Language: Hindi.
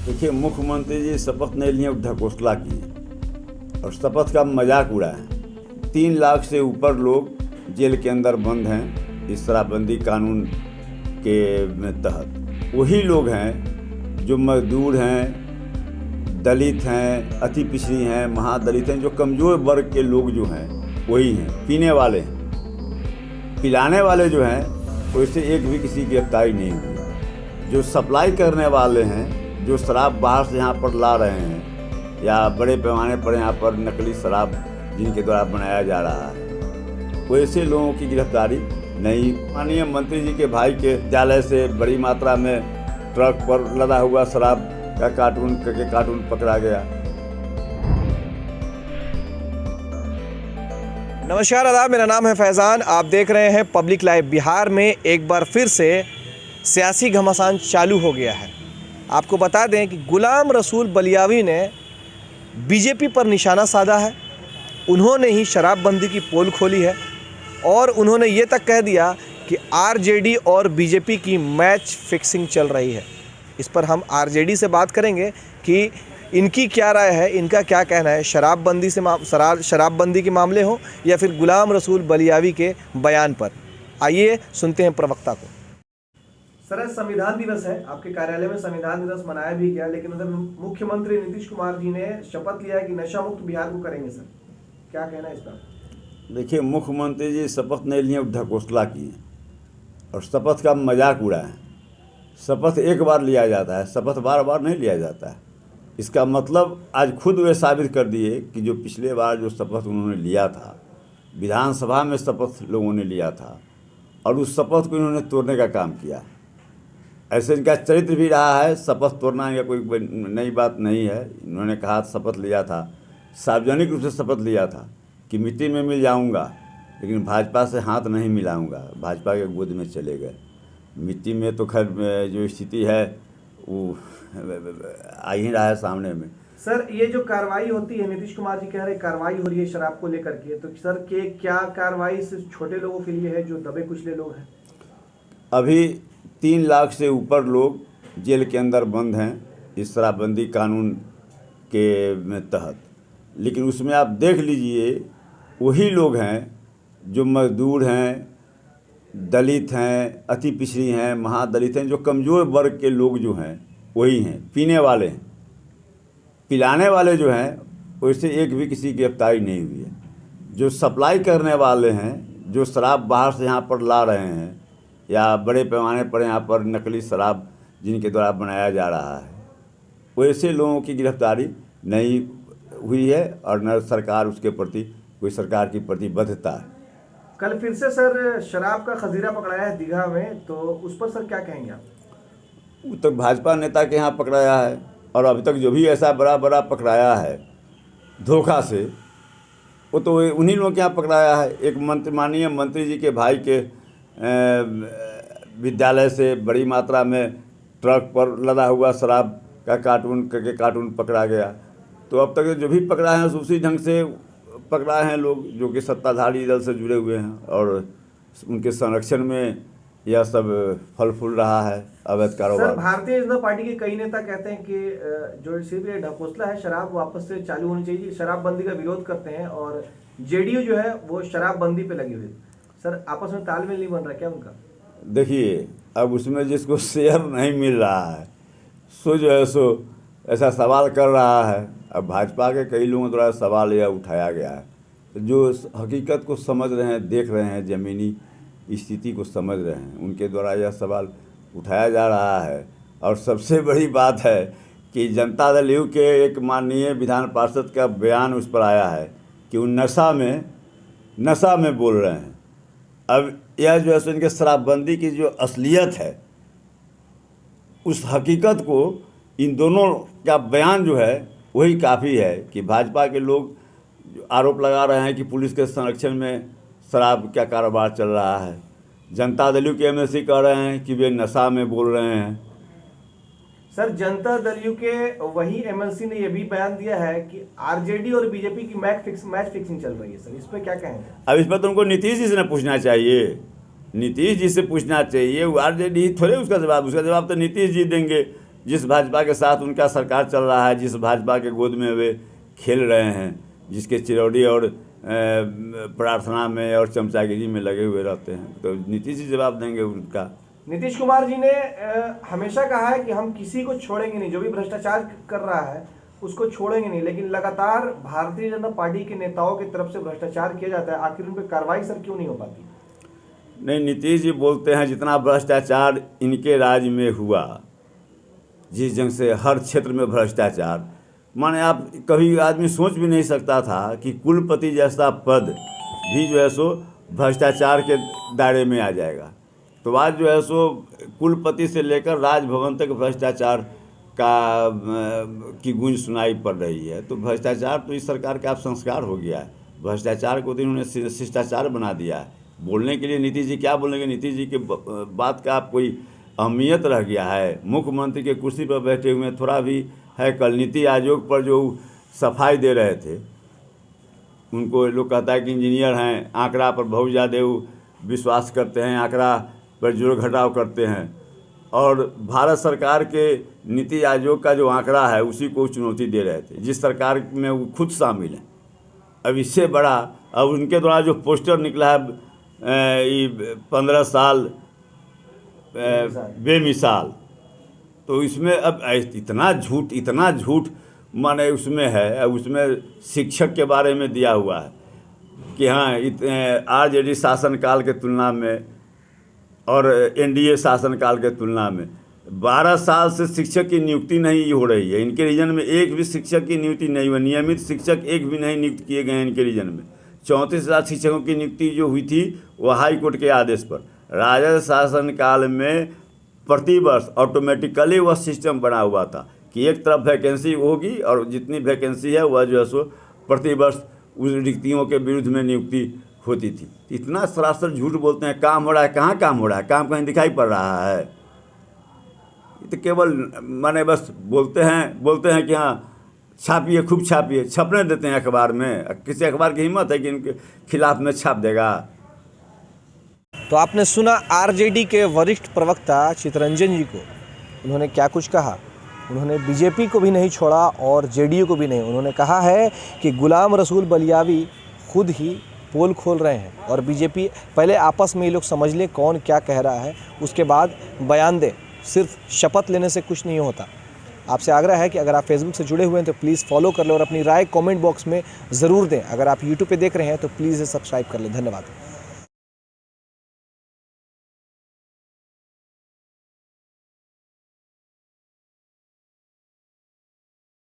देखिए, मुख्यमंत्री जी शपथ नहीं लिए, ढकोसला किए और शपथ का मजाक उड़ाए। 3 लाख से ऊपर लोग जेल के अंदर बंद हैं इस शराबबंदी कानून के तहत। वही लोग हैं जो मजदूर हैं, दलित हैं, अति पिछड़ी हैं, महादलित हैं, जो कमज़ोर वर्ग के लोग जो हैं वही हैं। पीने वाले हैं, पिलाने वाले जो हैं वैसे एक भी किसी की गिरफ्तारी नहीं हुई। जो सप्लाई करने वाले हैं, जो शराब बाहर से यहाँ पर ला रहे हैं या बड़े पैमाने पर यहाँ पर नकली शराब जिनके द्वारा बनाया जा रहा है, वैसे लोगों की गिरफ्तारी नहीं। माननीय मंत्री जी के भाई के विद्यालय से बड़ी मात्रा में ट्रक पर लदा हुआ शराब का कार्टून पकड़ा गया। नमस्कार, आदाब, मेरा नाम है फैज़ान। आप देख रहे हैं पब्लिक लाइव। बिहार में एक बार फिर से सियासी घमासान चालू हो गया है। आपको बता दें कि गुलाम रसूल बलियावी ने बीजेपी पर निशाना साधा है। उन्होंने ही शराबबंदी की पोल खोली है और उन्होंने ये तक कह दिया कि आरजेडी और बीजेपी की मैच फिक्सिंग चल रही है। इस पर हम आरजेडी से बात करेंगे कि इनकी क्या राय है, इनका क्या कहना है शराबबंदी के मामले हो या फिर गुलाम रसूल बलियावी के बयान पर। आइए सुनते हैं प्रवक्ता को। सर, संविधान दिवस है, आपके कार्यालय में संविधान दिवस मनाया भी गया, लेकिन उधर मुख्यमंत्री नीतीश कुमार जी ने शपथ लिया है कि नशा मुक्त बिहार को करेंगे। सर, क्या कहना है इस पर? देखिए, मुख्यमंत्री जी शपथ नहीं लिए, ढकोसला किए और शपथ का मजाक उड़ाए। शपथ एक बार लिया जाता है, शपथ बार बार नहीं लिया जाता है। इसका मतलब आज खुद वे साबित कर दिए कि जो पिछले बार जो शपथ उन्होंने लिया था, विधानसभा में शपथ लोगों ने लिया था और उस शपथ को इन्होंने तोड़ने का काम किया। ऐसे इनका चरित्र भी रहा है। शपथ तोड़ना या कोई नई बात नहीं है। इन्होंने कहा शपथ लिया था, सार्वजनिक रूप से शपथ लिया था कि मिट्टी में मिल जाऊंगा, लेकिन भाजपा से हाथ नहीं मिलाऊंगा। भाजपा के गोद में चले गए। मिट्टी में तो खैर जो स्थिति है वो आ ही रहा है सामने में। सर, ये जो कार्रवाई होती है, नीतीश कुमार जी कह रहे कार्रवाई हो रही है शराब को लेकर के, तो सर के क्या कार्रवाई सिर्फ छोटे लोगों के लिए है जो दबे कुचले लोग हैं? अभी 3 लाख से ऊपर लोग जेल के अंदर बंद हैं इस शराबबंदी कानून के तहत, लेकिन उसमें आप देख लीजिए वही लोग हैं जो मजदूर हैं, दलित हैं, अति पिछड़ी हैं, महादलित हैं, जो कमज़ोर वर्ग के लोग जो हैं वही हैं। पीने वाले हैं, पिलाने वाले जो हैं वैसे एक भी किसी की गिरफ्तारी नहीं हुई है। जो सप्लाई करने वाले हैं, जो शराब बाहर से यहाँ पर ला रहे हैं या बड़े पैमाने पर यहाँ पर नकली शराब जिनके द्वारा बनाया जा रहा है, वैसे लोगों की गिरफ्तारी नहीं हुई है और न सरकार उसके प्रति कोई सरकार की प्रतिबद्धता है। कल फिर से सर शराब का खजीरा पकड़ाया है दीघा में, तो उस पर सर क्या कहेंगे आप? वो तो भाजपा नेता के यहाँ पकड़ाया है और अभी तक जो भी ऐसा बड़ा पकड़ाया है धोखा से, वो तो उन्हीं लोगों के यहाँ पकड़ाया है। एक माननीय मंत्री जी के भाई के विद्यालय से बड़ी मात्रा में ट्रक पर लदा हुआ शराब का कार्टून पकड़ा गया। तो अब तक जो भी पकड़ा है उसी ढंग से पकड़ा है लोग जो कि सत्ताधारी दल से जुड़े हुए हैं और उनके संरक्षण में यह सब फल फूल रहा है अवैध कारोबार। सर, भारतीय जनता पार्टी के कई नेता कहते हैं कि जो सिर्फ ये ढकोसला है, शराब वापस से चालू होनी चाहिए, शराबबंदी का विरोध करते हैं और जेडीयू जो है वो शराबबंदी पे लगी हुई। सर, आपस में तालमेल नहीं बन रहा क्या उनका? देखिए, अब उसमें जिसको शेयर नहीं मिल रहा है सो जो है सो ऐसा सवाल कर रहा है। अब भाजपा के कई लोगों द्वारा सवाल यह उठाया गया है जो हकीकत को समझ रहे हैं, देख रहे हैं, ज़मीनी स्थिति को समझ रहे हैं, उनके द्वारा यह सवाल उठाया जा रहा है। और सबसे बड़ी बात है कि जनता दल यू के एक माननीय विधान पार्षद का बयान उस पर आया है कि वो नशा में बोल रहे हैं। अब यह जो है सो इनके शराबबंदी की जो असलियत है, उस हकीकत को इन दोनों का बयान जो है वही काफ़ी है कि भाजपा के लोग आरोप लगा रहे हैं कि पुलिस के संरक्षण में शराब का कारोबार चल रहा है। जनता दल के एमएलसी कह रहे हैं कि वे नशा में बोल रहे हैं। सर, जनता दल के वही एमएलसी ने यह भी बयान दिया है कि आरजेडी और बीजेपी की मैच फिक्सिंग चल रही है। सर, इस पर क्या कहेंगे? अब इस पर तो उनको नीतीश जी से न पूछना चाहिए, नीतीश जी से पूछना चाहिए। वो आरजेडी थोड़े उसका जवाब तो नीतीश जी देंगे। जिस भाजपा के साथ उनका सरकार चल रहा है, जिस भाजपा के गोद में वे खेल रहे हैं, जिसके चिरौड़ी और प्रार्थना में और चमचागिरी में लगे हुए रहते हैं, तो नीतीश जी जवाब देंगे उनका। नीतीश कुमार जी ने हमेशा कहा है कि हम किसी को छोड़ेंगे नहीं, जो भी भ्रष्टाचार कर रहा है उसको छोड़ेंगे नहीं, लेकिन लगातार भारतीय जनता पार्टी के नेताओं की तरफ से भ्रष्टाचार किया जाता है। आखिर उन पर कार्रवाई सर क्यों नहीं हो पाती? नहीं, नीतीश जी बोलते हैं जितना भ्रष्टाचार इनके राज में हुआ, जिस ढंग से हर क्षेत्र में भ्रष्टाचार, माने आप कभी आदमी सोच भी नहीं सकता था कि कुलपति जैसा पद भी जो है सो भ्रष्टाचार के दायरे में आ जाएगा। तो आज जो है सो कुलपति से लेकर राजभवन तक भ्रष्टाचार की गूंज सुनाई पड़ रही है। तो भ्रष्टाचार तो इस सरकार का आप संस्कार हो गया है। भ्रष्टाचार को तो इन्होंने शिष्टाचार बना दिया है। बोलने के लिए नीतीश जी क्या बोलेंगे? नीतीश जी के बात का आप कोई अहमियत रह गया है? मुख्यमंत्री के कुर्सी पर बैठे हुए थोड़ा भी है। कल नीति आयोग पर जो सफाई दे रहे थे, उनको लोग कहता है कि इंजीनियर हैं, आंकड़ा पर बहुत ज़्यादा विश्वास करते हैं, आंकड़ा पर जोड़ घटाव करते हैं, और भारत सरकार के नीति आयोग का जो आंकड़ा है उसी को चुनौती दे रहे थे, जिस सरकार में वो खुद शामिल हैं। अब इससे बड़ा अब उनके द्वारा जो पोस्टर निकला है 15 साल बेमिसाल, तो इसमें अब इतना झूठ माने उसमें है। उसमें शिक्षक के बारे में दिया हुआ है कि हाँ आरजेडी शासनकाल के तुलना में और एनडीए शासनकाल के तुलना में 12 साल से शिक्षक की नियुक्ति नहीं हो रही है। इनके रीजन में एक भी शिक्षक की नियुक्ति नहीं हुई, नियमित शिक्षक एक भी नहीं नियुक्त किए गए हैं इनके रीजन में। 34,000 शिक्षकों की नियुक्ति जो हुई थी वो हाई कोर्ट के आदेश पर। राजद शासनकाल में प्रतिवर्ष ऑटोमेटिकली वह सिस्टम बना हुआ था कि एक तरफ वैकेंसी होगी और जितनी वैकेंसी है वह जो है सो प्रतिवर्ष उस रिक्तियों के विरुद्ध में नियुक्ति होती थी। इतना सरासर झूठ बोलते हैं। काम हो रहा है, कहाँ काम हो रहा है? काम कहीं दिखाई पड़ रहा है? तो केवल माने बस बोलते हैं कि हाँ छापिए, खूब छापिए, छपने देते हैं अखबार में। किसी अखबार की हिम्मत है कि इनके खिलाफ में छाप देगा? तो आपने सुना आरजेडी के वरिष्ठ प्रवक्ता चितरंजन जी को, उन्होंने क्या कुछ कहा। उन्होंने बीजेपी को भी नहीं छोड़ा और जेडीयू को भी नहीं। उन्होंने कहा है कि गुलाम रसूल बलियावी खुद ही पोल खोल रहे हैं और बीजेपी पहले आपस में ये लोग समझ लें कौन क्या कह रहा है, उसके बाद बयान दें। सिर्फ शपथ लेने से कुछ नहीं होता। आपसे आग्रह है कि अगर आप फेसबुक से जुड़े हुए हैं तो प्लीज़ फॉलो कर लें और अपनी राय कमेंट बॉक्स में ज़रूर दें। अगर आप यूट्यूब पे देख रहे हैं तो प्लीज़ सब्सक्राइब कर लें। धन्यवाद।